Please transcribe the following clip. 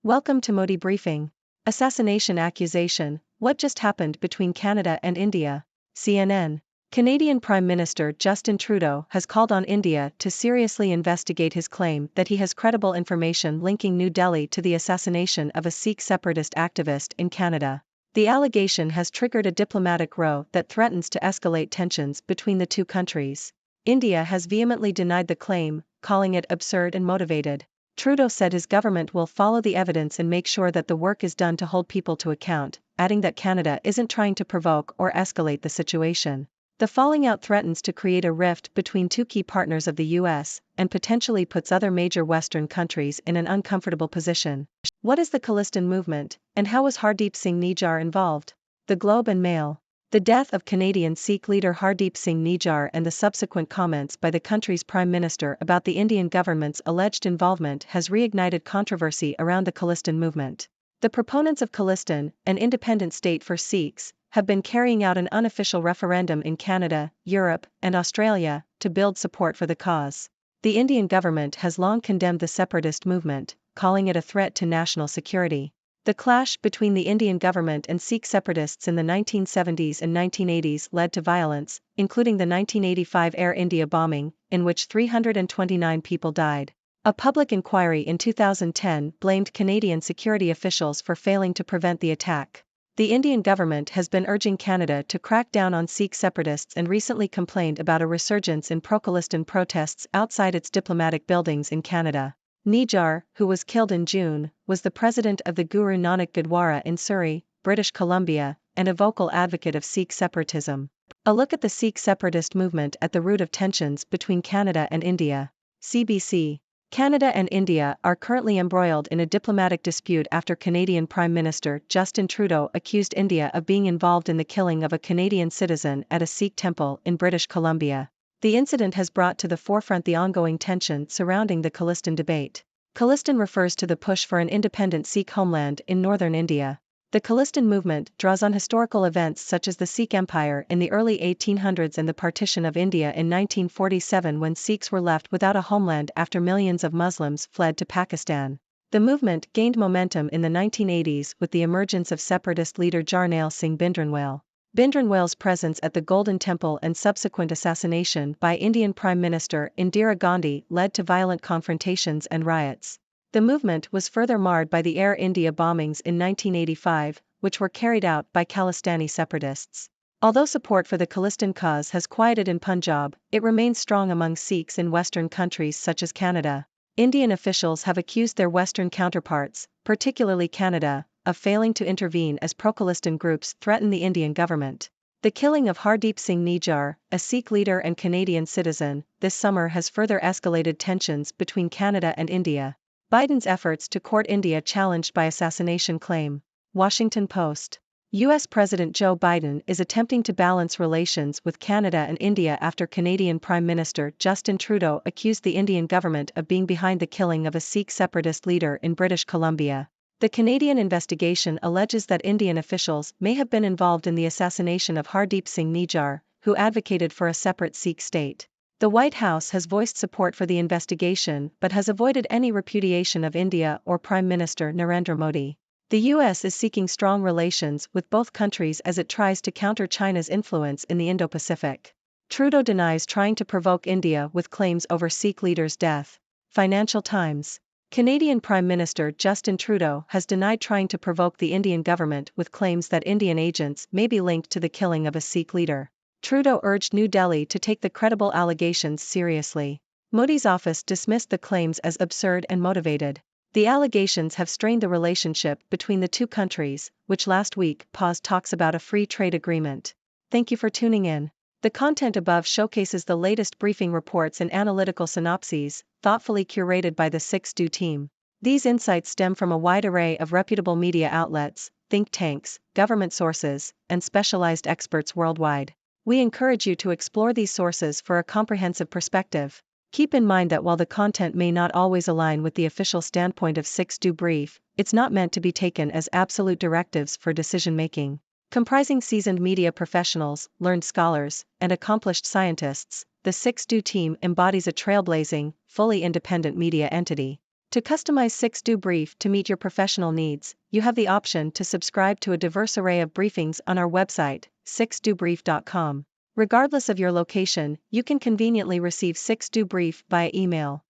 Welcome to Modi Briefing. Assassination accusation, what just happened between Canada and India? CNN. Canadian Prime Minister Justin Trudeau has called on India to seriously investigate his claim that he has credible information linking New Delhi to the assassination of a Sikh separatist activist in Canada. The allegation has triggered a diplomatic row that threatens to escalate tensions between the two countries. India has vehemently denied the claim, calling it absurd and motivated. Trudeau said his government will follow the evidence and make sure that the work is done to hold people to account, adding that Canada isn't trying to provoke or escalate the situation. The falling out threatens to create a rift between two key partners of the US, and potentially puts other major Western countries in an uncomfortable position. What is the Khalistan movement, and how was Hardeep Singh Nijjar involved? The Globe and Mail. The death of Canadian Sikh leader Hardeep Singh Nijjar and the subsequent comments by the country's Prime Minister about the Indian government's alleged involvement has reignited controversy around the Khalistan movement. The proponents of Khalistan, an independent state for Sikhs, have been carrying out an unofficial referendum in Canada, Europe, and Australia to build support for the cause. The Indian government has long condemned the separatist movement, calling it a threat to national security. The clash between the Indian government and Sikh separatists in the 1970s and 1980s led to violence, including the 1985 Air India bombing, in which 329 people died. A public inquiry in 2010 blamed Canadian security officials for failing to prevent the attack. The Indian government has been urging Canada to crack down on Sikh separatists and recently complained about a resurgence in pro-Khalistan protests outside its diplomatic buildings in Canada. Nijjar, who was killed in June, was the president of the Guru Nanak Gurdwara in Surrey, British Columbia, and a vocal advocate of Sikh separatism. A look at the Sikh separatist movement at the root of tensions between Canada and India. CBC. Canada and India are currently embroiled in a diplomatic dispute after Canadian Prime Minister Justin Trudeau accused India of being involved in the killing of a Canadian citizen at a Sikh temple in British Columbia. The incident has brought to the forefront the ongoing tension surrounding the Khalistan debate. Khalistan refers to the push for an independent Sikh homeland in northern India. The Khalistan movement draws on historical events such as the Sikh Empire in the early 1800s and the partition of India in 1947 when Sikhs were left without a homeland after millions of Muslims fled to Pakistan. The movement gained momentum in the 1980s with the emergence of separatist leader Jarnail Singh Bhindranwale. Bhindranwale's presence at the Golden Temple and subsequent assassination by Indian Prime Minister Indira Gandhi led to violent confrontations and riots. The movement was further marred by the Air India bombings in 1985, which were carried out by Khalistani separatists. Although support for the Khalistan cause has quieted in Punjab, it remains strong among Sikhs in Western countries such as Canada. Indian officials have accused their Western counterparts, particularly Canada, of failing to intervene as pro-Khalistan groups threaten the Indian government. The killing of Hardeep Singh Nijjar, a Sikh leader and Canadian citizen, this summer has further escalated tensions between Canada and India. Biden's efforts to court India challenged by assassination claim. Washington Post. U.S. President Joe Biden is attempting to balance relations with Canada and India after Canadian Prime Minister Justin Trudeau accused the Indian government of being behind the killing of a Sikh separatist leader in British Columbia. The Canadian investigation alleges that Indian officials may have been involved in the assassination of Hardeep Singh Nijjar, who advocated for a separate Sikh state. The White House has voiced support for the investigation but has avoided any repudiation of India or Prime Minister Narendra Modi. The U.S. is seeking strong relations with both countries as it tries to counter China's influence in the Indo-Pacific. Trudeau denies trying to provoke India with claims over Sikh leader's death. Financial Times. Canadian Prime Minister Justin Trudeau has denied trying to provoke the Indian government with claims that Indian agents may be linked to the killing of a Sikh leader. Trudeau urged New Delhi to take the credible allegations seriously. Modi's office dismissed the claims as absurd and motivated. The allegations have strained the relationship between the two countries, which last week paused talks about a free trade agreement. Thank you for tuning in. The content above showcases the latest briefing reports and analytical synopses, thoughtfully curated by the 6Do team. These insights stem from a wide array of reputable media outlets, think tanks, government sources, and specialized experts worldwide. We encourage you to explore these sources for a comprehensive perspective. Keep in mind that while the content may not always align with the official standpoint of 6Do Brief, it's not meant to be taken as absolute directives for decision-making. Comprising seasoned media professionals, learned scholars, and accomplished scientists, the 6Do team embodies a trailblazing, fully independent media entity. To customize 6Do Brief to meet your professional needs, you have the option to subscribe to a diverse array of briefings on our website, 6dobrief.com. Regardless of your location, you can conveniently receive 6Do Brief via email.